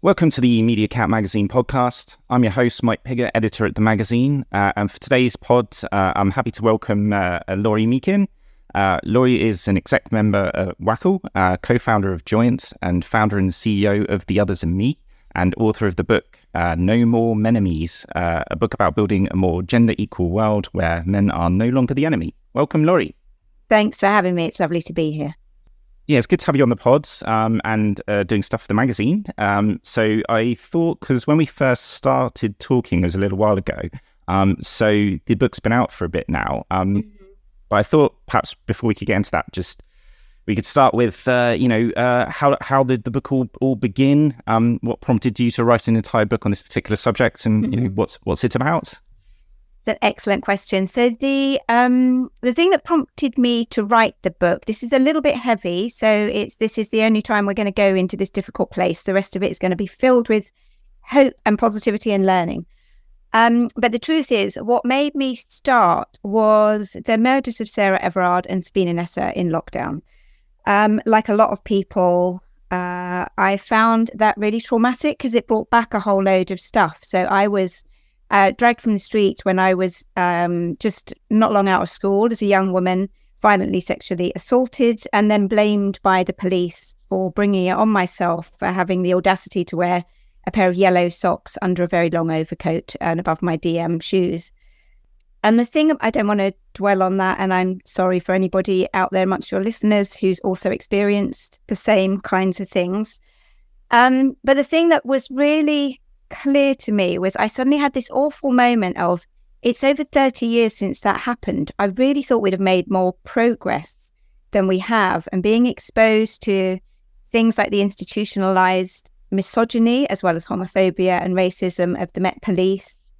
Welcome to the Media Cat Magazine podcast. I'm your host, Mike Pigott, editor at the magazine. And for today's pod, I'm happy to welcome Lori Meakin. Lori is an exec member at Wackle, co-founder of Joyent, and founder and CEO of The Others and Me, and author of the book No More Menemies, a book about building a more gender-equal world where men are no longer the enemy. Welcome, Lori. Thanks for having me. It's lovely to be here. Yeah, it's good to have you on the pods and doing stuff for the magazine. So I thought, because when we first started talking, it was a little while ago, so the book's been out for a bit now. But I thought perhaps before we could get into that, we could start with, how did the book all begin? What prompted you to write an entire book on this particular subject, and what's it about? That's an excellent question. So the thing that prompted me to write the book, this is a little bit heavy, so this is the only time we're going to go into this difficult place. The rest of it is going to be filled with hope and positivity and learning. But the truth is, what made me start was the murders of Sarah Everard and Sabina Nessa in lockdown. Like a lot of people, I found that really traumatic because it brought back a whole load of stuff. So I was dragged from the street when I was just not long out of school as a young woman, violently sexually assaulted, and then blamed by the police for bringing it on myself for having the audacity to wear a pair of yellow socks under a very long overcoat and above my DM shoes. And the thing, I don't want to dwell on that, and I'm sorry for anybody out there amongst your listeners who's also experienced the same kinds of things. But the thing that was really clear to me was I suddenly had this awful moment of, it's over 30 years since that happened. I really thought we'd have made more progress than we have, and being exposed to things like the institutionalized misogyny as well as homophobia and racism of the Met Police,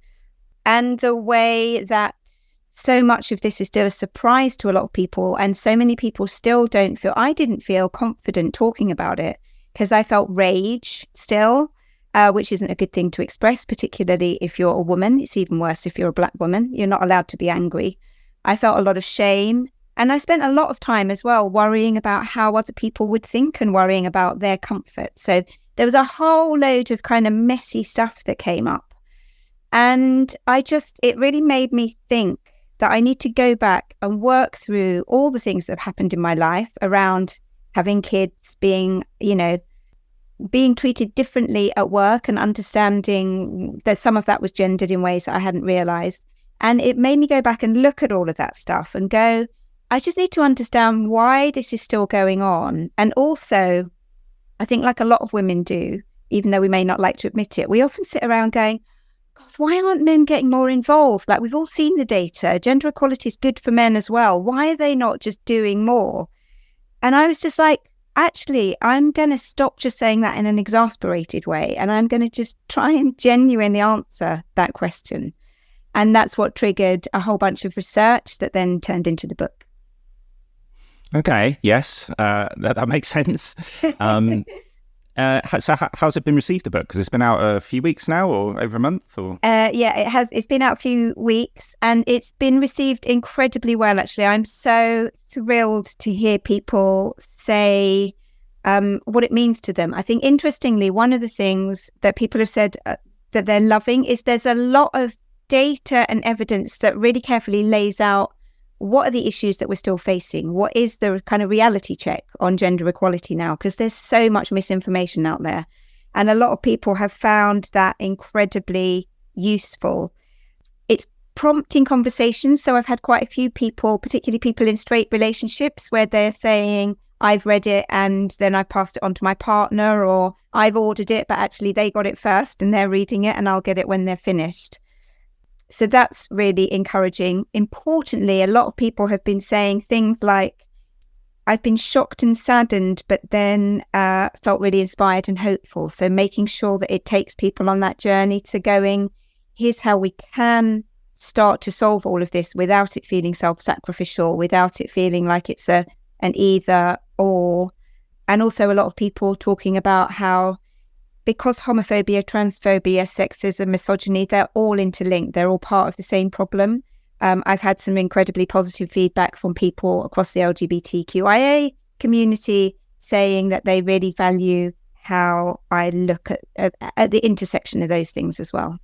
and the way that so much of this is still a surprise to a lot of people, and so many people still I didn't feel confident talking about it because I felt rage still, which isn't a good thing to express, particularly if you're a woman. It's even worse if you're a Black woman. You're not allowed to be angry. I felt a lot of shame. And I spent a lot of time as well worrying about how other people would think and worrying about their comfort. So there was a whole load of kind of messy stuff that came up. And it really made me think that I need to go back and work through all the things that have happened in my life around having kids, being treated differently at work, and understanding that some of that was gendered in ways that I hadn't realized. And it made me go back and look at all of that stuff and go, I just need to understand why this is still going on. And also, I think like a lot of women do, even though we may not like to admit it, we often sit around going, God, why aren't men getting more involved? Like, we've all seen the data. Gender equality is good for men as well. Why are they not just doing more? And I was just like, actually, I'm going to stop just saying that in an exasperated way, and I'm going to just try and genuinely answer that question. And that's what triggered a whole bunch of research that then turned into the book. Okay, yes, that makes sense. So how's it been received, the book? Because it's been out a few weeks now, or over a month? Or yeah, it has. It's been out a few weeks, and it's been received incredibly well, actually. I'm so thrilled to hear people say what it means to them. I think, interestingly, one of the things that people have said that they're loving is there's a lot of data and evidence that really carefully lays out what are the issues that we're still facing? What is the kind of reality check on gender equality now? Because there's so much misinformation out there. And a lot of people have found that incredibly useful. It's prompting conversations. So I've had quite a few people, particularly people in straight relationships, where they're saying, I've read it and then I passed it on to my partner, or I've ordered it, but actually they got it first and they're reading it and I'll get it when they're finished. So that's really encouraging. Importantly, a lot of people have been saying things like, I've been shocked and saddened, but then felt really inspired and hopeful. So making sure that it takes people on that journey to going, here's how we can start to solve all of this without it feeling self-sacrificial, without it feeling like it's an either or. And also a lot of people talking about how, because homophobia, transphobia, sexism, misogyny, they're all interlinked. They're all part of the same problem. I've had some incredibly positive feedback from people across the LGBTQIA community saying that they really value how I look at the intersection of those things as well.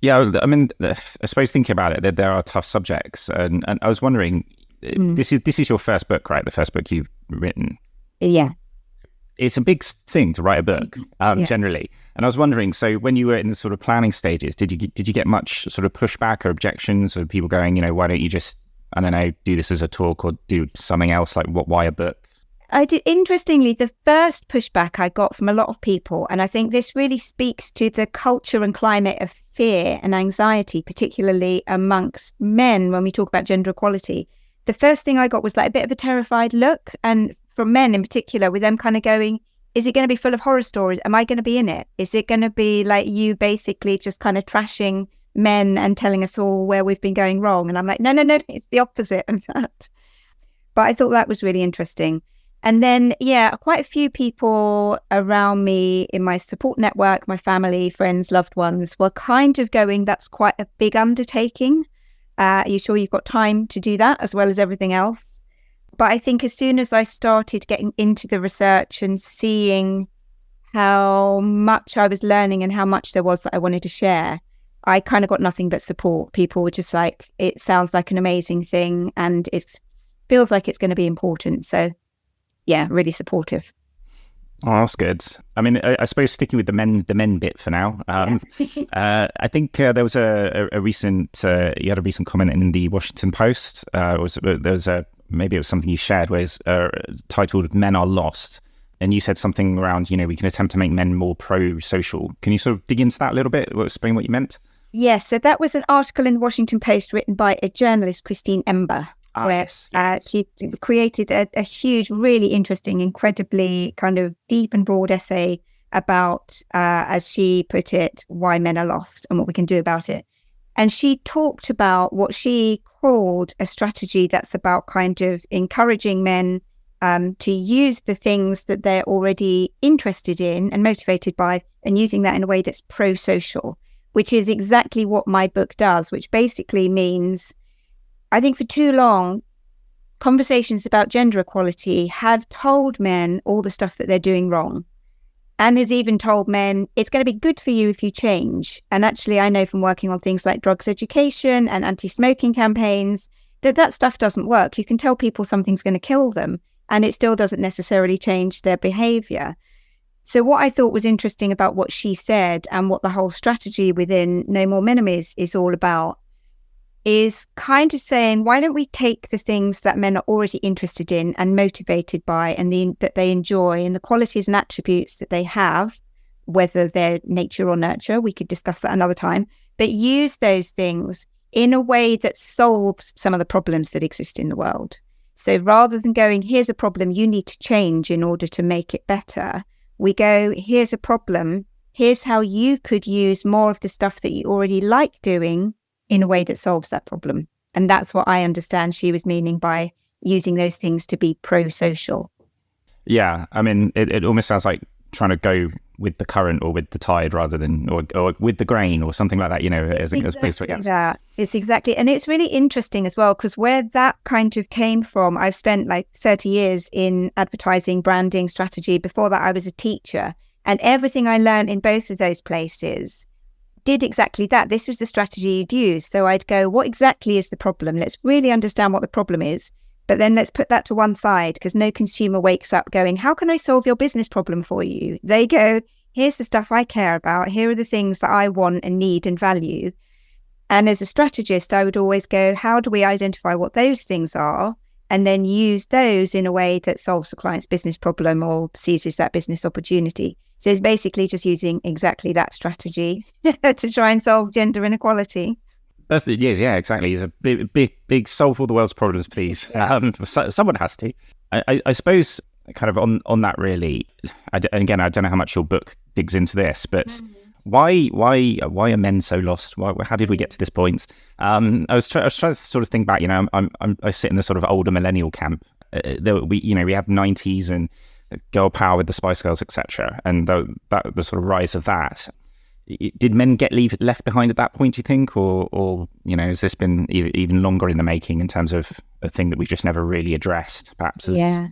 Yeah, I mean, I suppose thinking about it, that there are tough subjects, and I was wondering, this is your first book, right? The first book you've written. Yeah. It's a big thing to write a book, generally. And I was wondering, so when you were in the sort of planning stages, did you get much sort of pushback or objections, or people going, why don't you just, I don't know, do this as a talk or do something else? Like, why a book? I did. Interestingly, the first pushback I got from a lot of people, and I think this really speaks to the culture and climate of fear and anxiety, particularly amongst men when we talk about gender equality. The first thing I got was like a bit of a terrified look, and from men in particular, with them kind of going, is it going to be full of horror stories? Am I going to be in it? Is it going to be like you basically just kind of trashing men and telling us all where we've been going wrong? And I'm like, no, it's the opposite of that. But I thought that was really interesting. And then, quite a few people around me in my support network, my family, friends, loved ones, were kind of going, that's quite a big undertaking. Are you sure you've got time to do that as well as everything else? But I think as soon as I started getting into the research and seeing how much I was learning and how much there was that I wanted to share, I kind of got nothing but support. People were just like, it sounds like an amazing thing and it feels like it's going to be important. So yeah, really supportive. Oh, that's good. I mean, I suppose sticking with the men bit for now. I think there was a recent you had a recent comment in the Washington Post. Maybe it was something you shared, where it's titled "Men Are Lost," and you said something around, we can attempt to make men more pro-social. Can you sort of dig into that a little bit? Explain what you meant? Yes, so that was an article in the Washington Post written by a journalist, Christine Ember. Where she created a huge, really interesting, incredibly kind of deep and broad essay about, as she put it, why men are lost and what we can do about it. And she talked about what she called a strategy that's about kind of encouraging men to use the things that they're already interested in and motivated by, and using that in a way that's pro-social, which is exactly what my book does, which basically means, I think for too long, conversations about gender equality have told men all the stuff that they're doing wrong, and has even told men it's going to be good for you if you change. And actually, I know from working on things like drugs education and anti-smoking campaigns that stuff doesn't work. You can tell people something's going to kill them, and it still doesn't necessarily change their behavior. So what I thought was interesting about what she said and what the whole strategy within No More Menemies is all about is kind of saying, why don't we take the things that men are already interested in and motivated by, and that they enjoy, and the qualities and attributes that they have, whether they're nature or nurture, we could discuss that another time, but use those things in a way that solves some of the problems that exist in the world. So rather than going, here's a problem you need to change in order to make it better, we go, here's a problem, here's how you could use more of the stuff that you already like doing in a way that solves that problem. And that's what I understand she was meaning by using those things to be pro-social. Yeah, I mean, it almost sounds like trying to go with the current or with the tide rather than, or with the grain or something like that, as opposed to it. That. It's exactly. And it's really interesting as well, because where that kind of came from, I've spent like 30 years in advertising, branding, strategy. Before that, I was a teacher. And everything I learned in both of those places did exactly that. This was the strategy you'd use. So I'd go, what exactly is the problem? Let's really understand what the problem is. But then let's put that to one side, because no consumer wakes up going, how can I solve your business problem for you? They go, here's the stuff I care about. Here are the things that I want and need and value. And as a strategist, I would always go, how do we identify what those things are? And then use those in a way that solves the client's business problem or seizes that business opportunity. So it's basically just using exactly that strategy to try and solve gender inequality. That's it. Yes, yeah, exactly. It's a big solve all the world's problems, please. Someone has to. I suppose, kind of on that, really. And again, I don't know how much your book digs into this, but why are men so lost? How did we get to this point? I was trying to sort of think back. I sit in the sort of older millennial camp. We had 90s and girl power with the Spice Girls, etc., and the sort of rise of that. Did men get left behind at that point, do you think, or has this been even longer in the making in terms of a thing that we've just never really addressed, perhaps as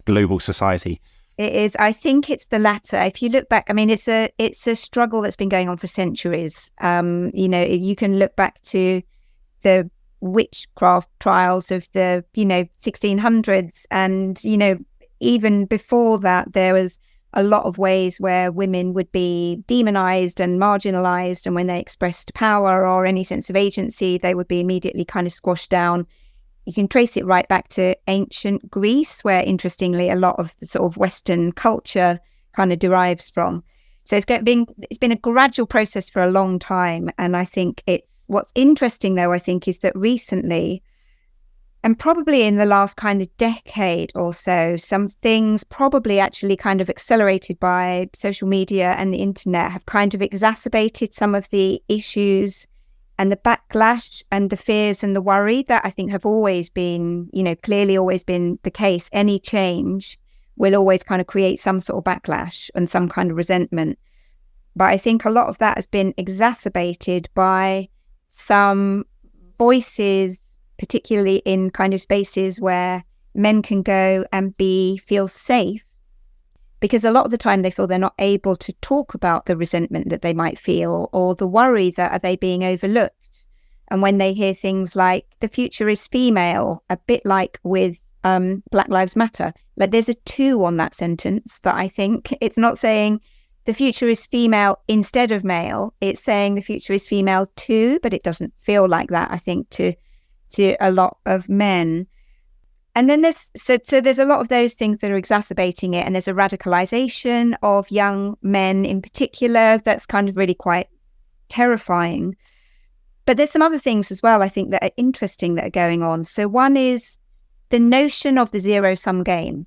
global society? It is. I think it's the latter. If you look back, I mean, it's a struggle that's been going on for centuries. You can look back to the witchcraft trials of the 1600s, and even before that, there was a lot of ways where women would be demonized and marginalized, and when they expressed power or any sense of agency, they would be immediately kind of squashed down. You can trace it right back to ancient Greece, where interestingly a lot of the sort of Western culture kind of derives from. So it's been a gradual process for a long time. And I think what's interesting though, I think, is that recently, and probably in the last kind of decade or so, some things probably actually kind of accelerated by social media and the internet have kind of exacerbated some of the issues and the backlash and the fears and the worry that I think have always been, clearly always been the case. Any change will always kind of create some sort of backlash and some kind of resentment. But I think a lot of that has been exacerbated by some voices, particularly in kind of spaces where men can go and feel safe, because a lot of the time they feel they're not able to talk about the resentment that they might feel or the worry that are they being overlooked. And when they hear things like the future is female, a bit like with Black Lives Matter, like there's a 2 on that sentence that I think it's not saying the future is female instead of male. It's saying the future is female too, but it doesn't feel like that, I think, to a lot of men. And then there's a lot of those things that are exacerbating it. And there's a radicalization of young men in particular that's kind of really quite terrifying. But there's some other things as well, I think, that are interesting that are going on. So one is the notion of the zero-sum game.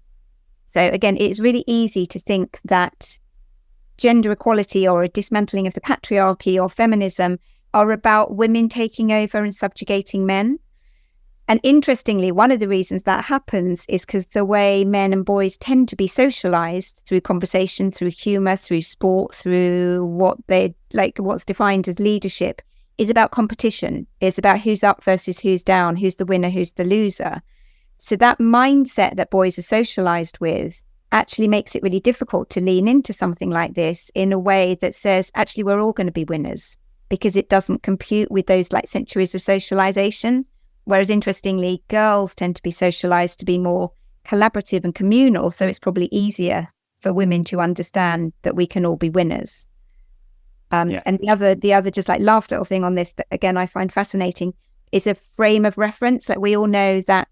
So again, it's really easy to think that gender equality or a dismantling of the patriarchy or feminism are about women taking over and subjugating men. And interestingly, one of the reasons that happens is because the way men and boys tend to be socialized through conversation, through humor, through sport, through what's defined as leadership, is about competition. It's about who's up versus who's down, who's the winner, who's the loser. So that mindset that boys are socialized with actually makes it really difficult to lean into something like this in a way that says, actually, we're all going to be winners, because it doesn't compute with those centuries of socialization. Whereas interestingly, girls tend to be socialized to be more collaborative and communal. So it's probably easier for women to understand that we can all be winners. And the other just laugh little thing on this that again I find fascinating is a frame of reference. Like we all know that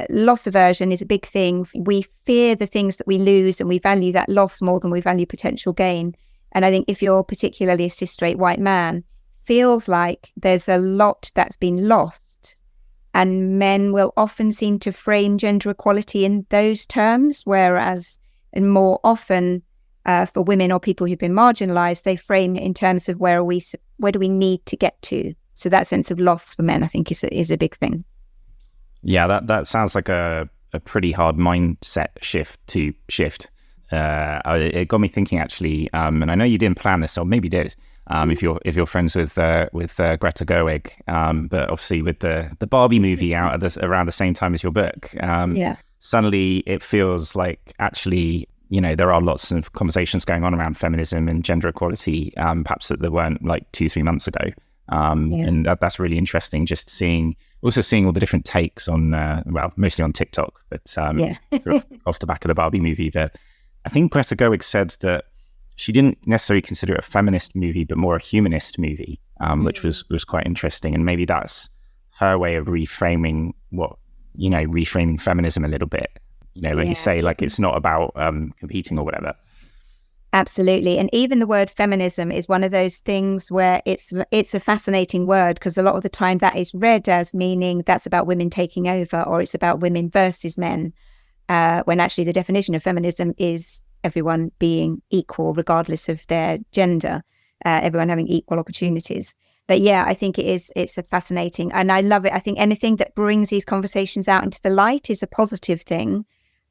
loss aversion is a big thing. We fear the things that we lose and we value that loss more than we value potential gain. And I think if you're particularly a cis straight white man, feels like there's a lot that's been lost. And men will often seem to frame gender equality in those terms, whereas and more often for women or people who've been marginalized, they frame it in terms of where do we need to get to. So that sense of loss for men, I think, is a big thing. Yeah, that sounds like a pretty hard mindset shift. It got me thinking actually, and I know you didn't plan this, or maybe did. If you're friends with Greta Gerwig, but obviously with the Barbie movie out around the same time as your book, suddenly it feels like actually there are lots of conversations going on around feminism and gender equality, perhaps that there weren't 2-3 months ago, and that's really interesting. Just seeing all the different takes on mostly on TikTok, but off the back of the Barbie movie. But I think Greta Gerwig said that she didn't necessarily consider it a feminist movie, but more a humanist movie, which was quite interesting. And maybe that's her way of reframing reframing feminism a little bit. When you say it's not about competing or whatever. Absolutely. And even the word feminism is one of those things where it's a fascinating word, because a lot of the time that is read as meaning that's about women taking over, or it's about women versus men, when actually the definition of feminism is everyone being equal regardless of their gender, everyone having equal opportunities. But I think it's a fascinating, and I love it. I think anything that brings these conversations out into the light is a positive thing.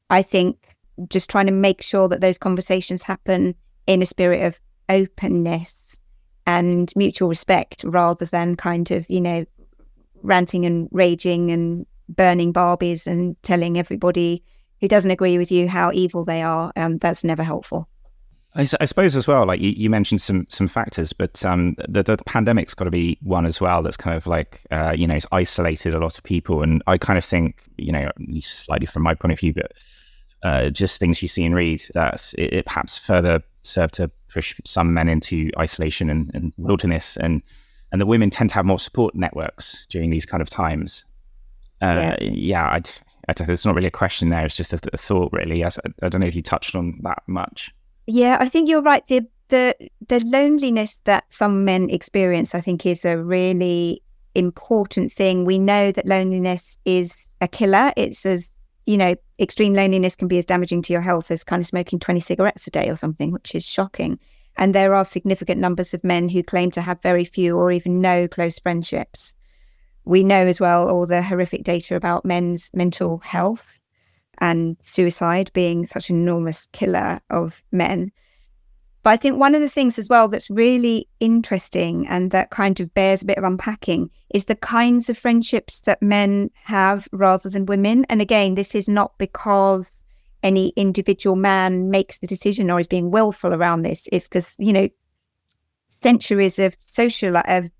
I think just trying to make sure that those conversations happen in a spirit of openness and mutual respect, rather than kind of, ranting and raging and burning Barbies and telling everybody who doesn't agree with you, how evil they are. That's never helpful. I suppose as well, like you mentioned some factors, but the pandemic's got to be one as well that's kind of like, it's isolated a lot of people. And I kind of think, at least slightly from my point of view, but just things you see and read, that it perhaps further served to push some men into isolation and wilderness. And the women tend to have more support networks during these kind of times. There's not really a question there. It's just a thought, really. I don't know if you touched on that much. Yeah, I think you're right. The loneliness that some men experience, I think, is a really important thing. We know that loneliness is a killer. It's as, extreme loneliness can be as damaging to your health as kind of smoking 20 cigarettes a day or something, which is shocking. And there are significant numbers of men who claim to have very few or even no close friendships. We know as well all the horrific data about men's mental health and suicide being such an enormous killer of men. But I think one of the things as well that's really interesting and that kind of bears a bit of unpacking is the kinds of friendships that men have rather than women. And again, this is not because any individual man makes the decision or is being willful around this. It's because, centuries of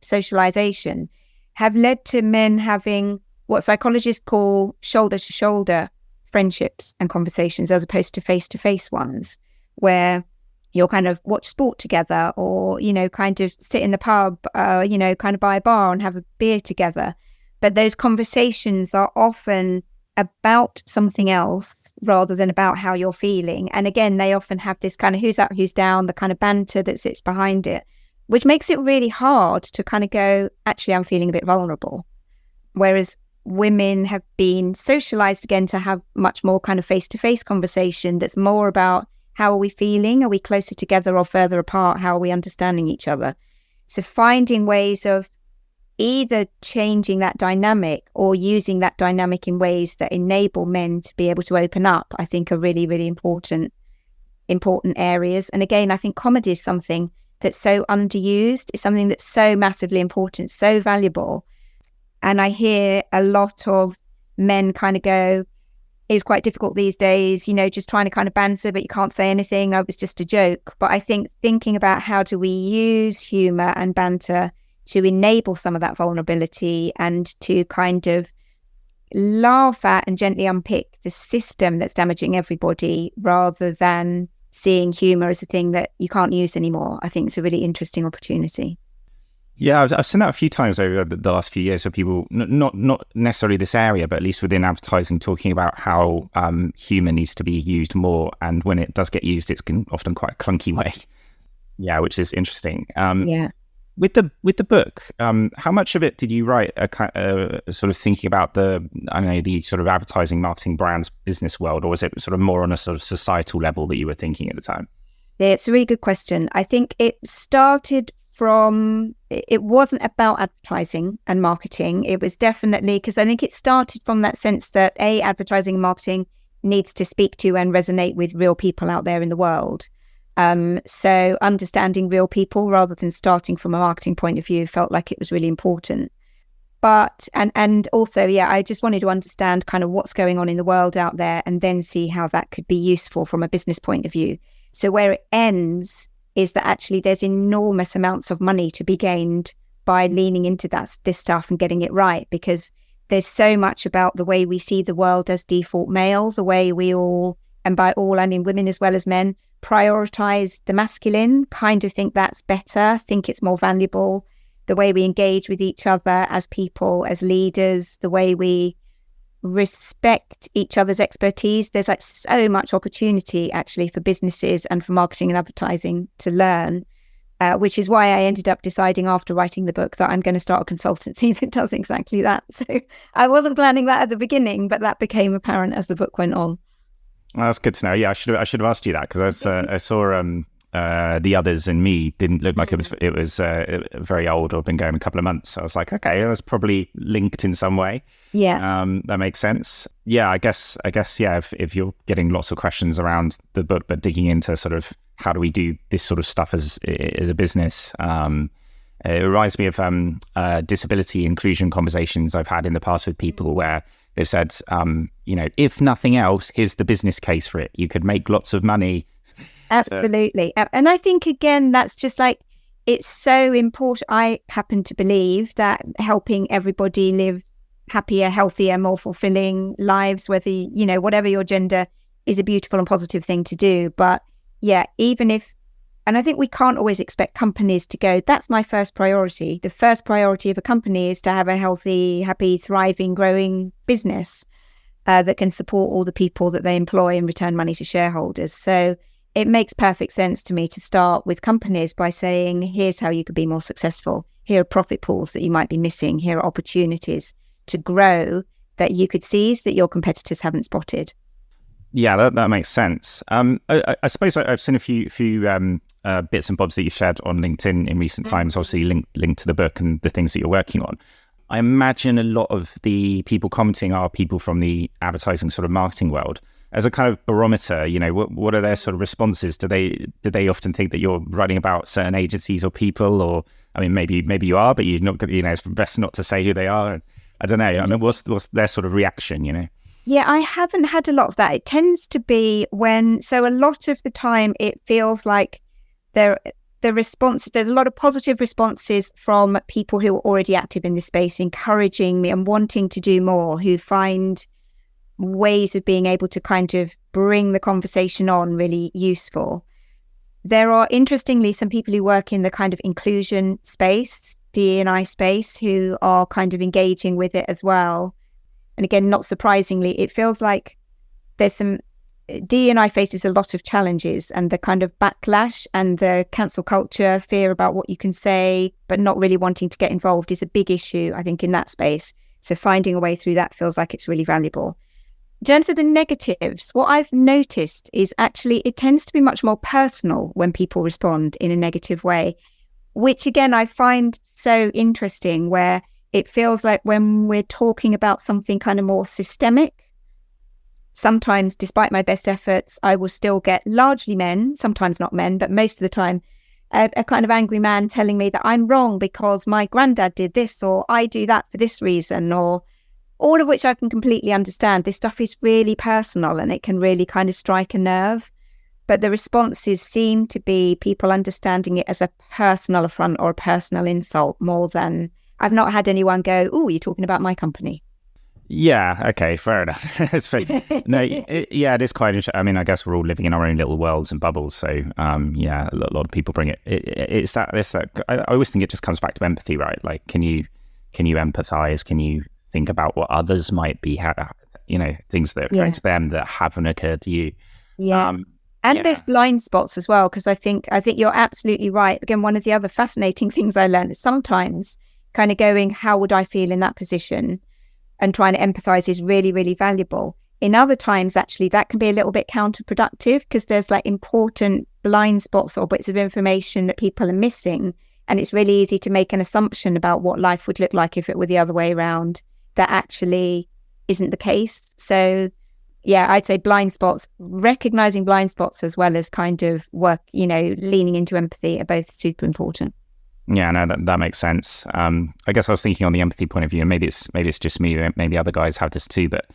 socialization have led to men having what psychologists call shoulder-to-shoulder friendships and conversations as opposed to face-to-face ones, where you'll kind of watch sport together or, kind of sit in the pub, kind of by a bar and have a beer together. But those conversations are often about something else rather than about how you're feeling. And again, they often have this kind of who's up, who's down, the kind of banter that sits behind it, which makes it really hard to kind of go, actually, I'm feeling a bit vulnerable. Whereas women have been socialized again to have much more kind of face-to-face conversation that's more about how are we feeling? Are we closer together or further apart? How are we understanding each other? So finding ways of either changing that dynamic or using that dynamic in ways that enable men to be able to open up, I think are really, really important areas. And again, I think comedy is something that's so underused. It's something that's so massively important, so valuable. And I hear a lot of men kind of go, it's quite difficult these days, just trying to kind of banter, but you can't say anything. Oh, it was just a joke. But I think thinking about how do we use humor and banter to enable some of that vulnerability and to kind of laugh at and gently unpick the system that's damaging everybody rather than seeing humor as a thing that you can't use anymore, I think it's a really interesting opportunity. Yeah, I've seen that a few times over the last few years, where people, not necessarily this area, but at least within advertising, talking about how humour needs to be used more. And when it does get used, it's often quite a clunky way. Yeah, which is interesting. With the book, how much of it did you write sort of thinking about the sort of advertising, marketing, brands, business world, or was it sort of more on a sort of societal level that you were thinking at the time? Yeah, it's a really good question. I think it started it wasn't about advertising and marketing. It was definitely, because I think it started from that sense that advertising and marketing needs to speak to and resonate with real people out there in the world. So understanding real people rather than starting from a marketing point of view felt like it was really important. But, and also, I just wanted to understand kind of what's going on in the world out there and then see how that could be useful from a business point of view. So where it ends is that actually there's enormous amounts of money to be gained by leaning into this stuff and getting it right, because there's so much about the way we see the world as default males, the way we all, and by all I mean women as well as men, prioritize the masculine, kind of think that's better, think it's more valuable, the way we engage with each other as people, as leaders, the way we respect each other's expertise. There's like so much opportunity actually for businesses and for marketing and advertising to learn, which is why I ended up deciding after writing the book that I'm going to start a consultancy that does exactly that. So I wasn't planning that at the beginning, but that became apparent as the book went on. Well, that's good to know. Yeah, I should have asked you that, because I saw The Others and Me didn't look like it was very old or been going a couple of months. So I was like, okay, that's probably linked in some way. Yeah, that makes sense. Yeah, I guess. Yeah, if you're getting lots of questions around the book, but digging into sort of how do we do this sort of stuff as a business, it reminds me of disability inclusion conversations I've had in the past with people where they've said, if nothing else, here's the business case for it. You could make lots of money. Absolutely. And I think, again, that's just like, it's so important. I happen to believe that helping everybody live happier, healthier, more fulfilling lives, whether, whatever your gender, is a beautiful and positive thing to do. But yeah, and I think we can't always expect companies to go, that's my first priority. The first priority of a company is to have a healthy, happy, thriving, growing business that can support all the people that they employ and return money to shareholders. So it makes perfect sense to me to start with companies by saying, here's how you could be more successful. Here are profit pools that you might be missing. Here are opportunities to grow that you could seize that your competitors haven't spotted. Yeah, that makes sense. I suppose I've seen a few bits and bobs that you shared on LinkedIn in recent times, obviously linked to the book and the things that you're working on. I imagine a lot of the people commenting are people from the advertising sort of marketing world. As a kind of barometer, what are their sort of responses? Do they often think that you're writing about certain agencies or people? Or, I mean, maybe you are, but you're not, it's best not to say who they are. I don't know. I mean, what's their sort of reaction, Yeah, I haven't had a lot of that. It tends to be so a lot of the time it feels like there's a lot of positive responses from people who are already active in this space, encouraging me and wanting to do more, who find ways of being able to kind of bring the conversation on really useful. There are, interestingly, some people who work in the kind of inclusion space, D&I space, who are kind of engaging with it as well. And again, not surprisingly, it feels like there's some D&I faces a lot of challenges, and the kind of backlash and the cancel culture, fear about what you can say, but not really wanting to get involved is a big issue, I think, in that space. So finding a way through that feels like it's really valuable. In terms of the negatives, what I've noticed is actually it tends to be much more personal when people respond in a negative way, which again, I find so interesting, where it feels like when we're talking about something kind of more systemic, sometimes despite my best efforts, I will still get largely men, sometimes not men, but most of the time, a kind of angry man telling me that I'm wrong because my granddad did this, or I do that for this reason, or all of which I can completely understand. This stuff is really personal and it can really kind of strike a nerve. But the responses seem to be people understanding it as a personal affront or a personal insult more than, I've not had anyone go, oh, you're talking about my company. Yeah, okay, fair enough. It's fair. No, it is quite interesting. I mean, I guess we're all living in our own little worlds and bubbles. So, yeah, a lot of people bring it. It's that. I always think it just comes back to empathy, right? Like, can you empathize? Can you think about what others might be, things that are occurring to them that haven't occurred to you? Yeah. There's blind spots as well, because I think you're absolutely right. Again, one of the other fascinating things I learned is sometimes kind of going, how would I feel in that position? And trying to empathize is really, really valuable. In other times, actually, that can be a little bit counterproductive, because there's like important blind spots or bits of information that people are missing. And it's really easy to make an assumption about what life would look like if it were the other way around. That actually isn't the case. So yeah, I'd say blind spots, recognizing blind spots as well as kind of work, leaning into empathy are both super important. Yeah, no, that makes sense. I guess I was thinking on the empathy point of view, and maybe it's just me, maybe other guys have this too, but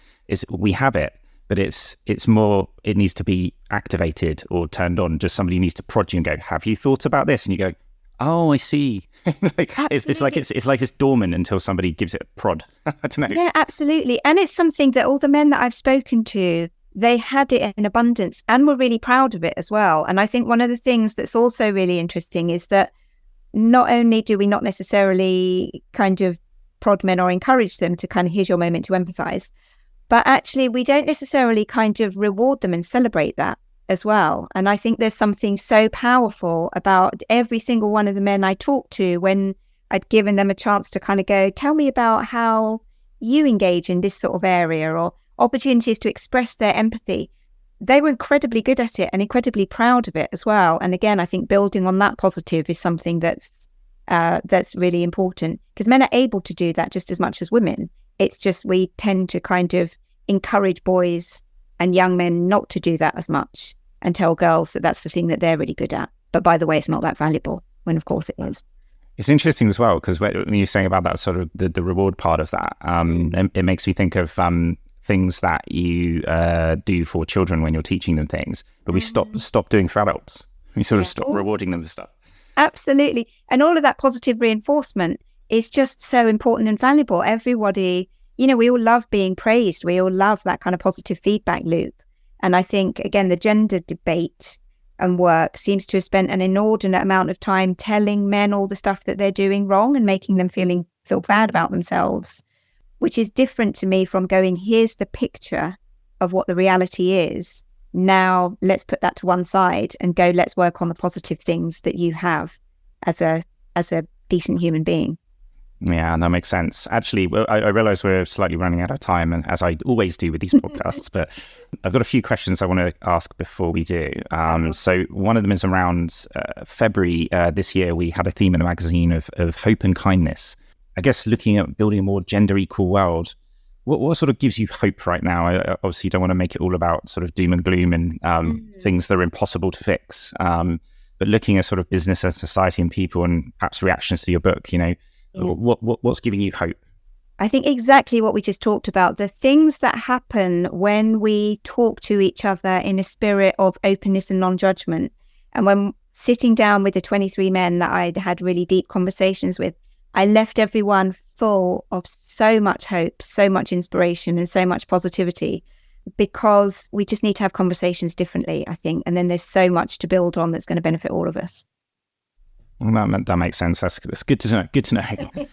we have it, but it's more, it needs to be activated or turned on. Just somebody needs to prod you and go, have you thought about this? And you go, oh, I see. It's like it's dormant until somebody gives it a prod. I don't know. Yeah, absolutely. And it's something that all the men that I've spoken to, they had it in abundance and were really proud of it as well. And I think one of the things that's also really interesting is that not only do we not necessarily kind of prod men or encourage them to kind of, here's your moment to empathize, but actually we don't necessarily kind of reward them and celebrate that as well. And I think there's something so powerful about every single one of the men I talked to when I'd given them a chance to kind of go, tell me about how you engage in this sort of area, or opportunities to express their empathy. They were incredibly good at it and incredibly proud of it as well. And again, I think building on that positive is something that's really important, because men are able to do that just as much as women. It's just we tend to kind of encourage boys and young men not to do that as much and tell girls that that's the thing that they're really good at. But by the way, it's not that valuable, when of course it is. It's interesting as well, because when you're saying about that sort of the reward part of that, it makes me think of things that you do for children when you're teaching them things, but we stop doing for adults. We sort of stop rewarding them for stuff. Absolutely. And all of that positive reinforcement is just so important and valuable. Everybody, we all love being praised. We all love that kind of positive feedback loop. And I think, again, the gender debate and work seems to have spent an inordinate amount of time telling men all the stuff that they're doing wrong and making them feel bad about themselves, which is different to me from going, here's the picture of what the reality is. Now let's put that to one side and go, let's work on the positive things that you have as a decent human being. Yeah, that makes sense. Actually, I realize we're slightly running out of time, and as I always do with these podcasts, but I've got a few questions I want to ask before we do. So one of them is around February this year. We had a theme in the magazine of hope and kindness. I guess looking at building a more gender equal world, what sort of gives you hope right now? I obviously don't want to make it all about sort of doom and gloom and things that are impossible to fix. But looking at sort of business and society and people and perhaps reactions to your book, what's giving you hope? I think exactly what we just talked about, the things that happen when we talk to each other in a spirit of openness and non-judgment. And when sitting down with the 23 men that I had really deep conversations with, I left everyone full of so much hope, so much inspiration and so much positivity, because we just need to have conversations differently, I think. And then there's so much to build on that's going to benefit all of us. Well, that makes sense. That's good to know. Good to know.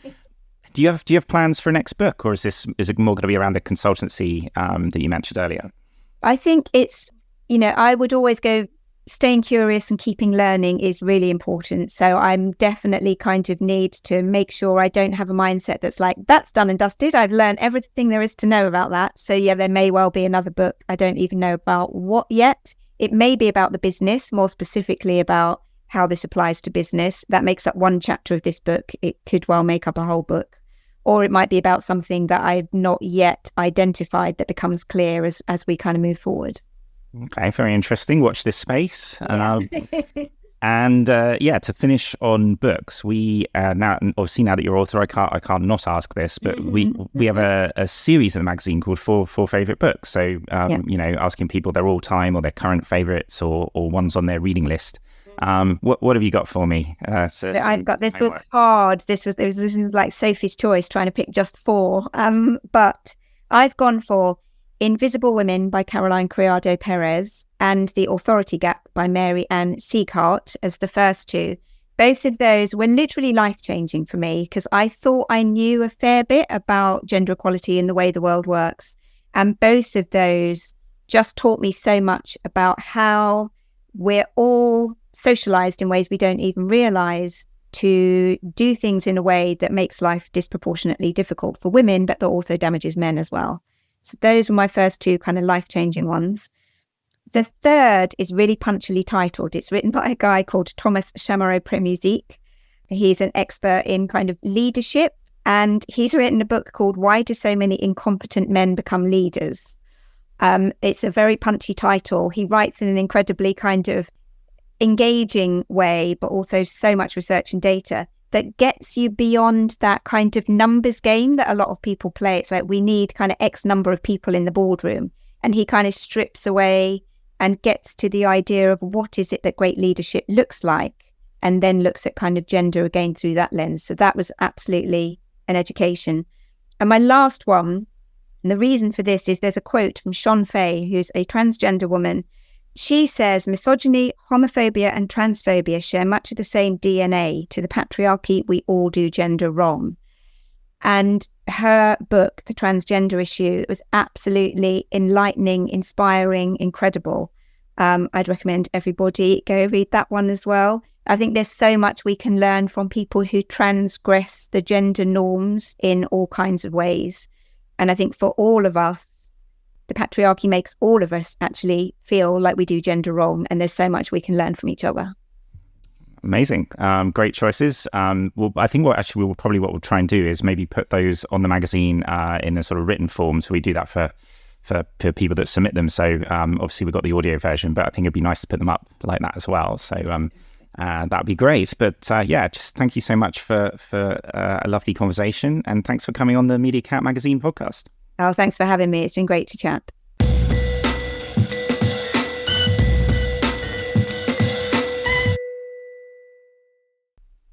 Do you have plans for a next book, or is it more going to be around the consultancy that you mentioned earlier? I think it's, I would always go, staying curious and keeping learning is really important. So I'm definitely kind of need to make sure I don't have a mindset that's like, that's done and dusted. I've learned everything there is to know about that. So yeah, there may well be another book. I don't even know about what yet. It may be about the business, more specifically about how this applies to business. That makes up one chapter of this book. It could well make up a whole book. Or it might be about something that I've not yet identified that becomes clear as we kind of move forward. Okay, very interesting. Watch this space. And to finish on books, we now obviously, now that you're author, I can't not ask this, but we have a series in the magazine called Four Favorite Books. So asking people their all time or their current favorites or ones on their reading list. What have you got for me? I've got this. Was hard. This was like Sophie's Choice, trying to pick just 4. But I've gone for Invisible Women by Caroline Criado Perez and The Authority Gap by Mary Ann Sieghart as the first 2. Both of those were literally life-changing for me, because I thought I knew a fair bit about gender equality and the way the world works. And both of those just taught me so much about how we're all socialized in ways we don't even realize to do things in a way that makes life disproportionately difficult for women, but that also damages men as well. So those were my first 2 kind of life-changing ones. The third is really punchily titled. It's written by a guy called Thomas Chamareau-Premusique. He's an expert in kind of leadership, and he's written a book called Why Do So Many Incompetent Men Become Leaders? It's a very punchy title. He writes in an incredibly kind of engaging way, but also so much research and data that gets you beyond that kind of numbers game that a lot of people play. It's like, we need kind of X number of people in the boardroom. And he kind of strips away and gets to the idea of what is it that great leadership looks like, and then looks at kind of gender again through that lens. So that was absolutely an education. And my last one, and the reason for this is there's a quote from Sean Fay, who's a transgender woman. She says, misogyny, homophobia and transphobia share much of the same DNA. To the patriarchy, we all do gender wrong. And her book, The Transgender Issue, was absolutely enlightening, inspiring, incredible. I'd recommend everybody go read that one as well. I think there's so much we can learn from people who transgress the gender norms in all kinds of ways. And I think for all of us, the patriarchy makes all of us actually feel like we do gender wrong, and there's so much we can learn from each other. Amazing. Great choices. Well, I think what we'll try and do is maybe put those on the magazine in a sort of written form. So we do that for people that submit them. So obviously we've got the audio version, but I think it'd be nice to put them up like that as well. So that'd be great. But just thank you so much for a lovely conversation, and thanks for coming on the Media Cat Magazine podcast. Oh, thanks for having me. It's been great to chat.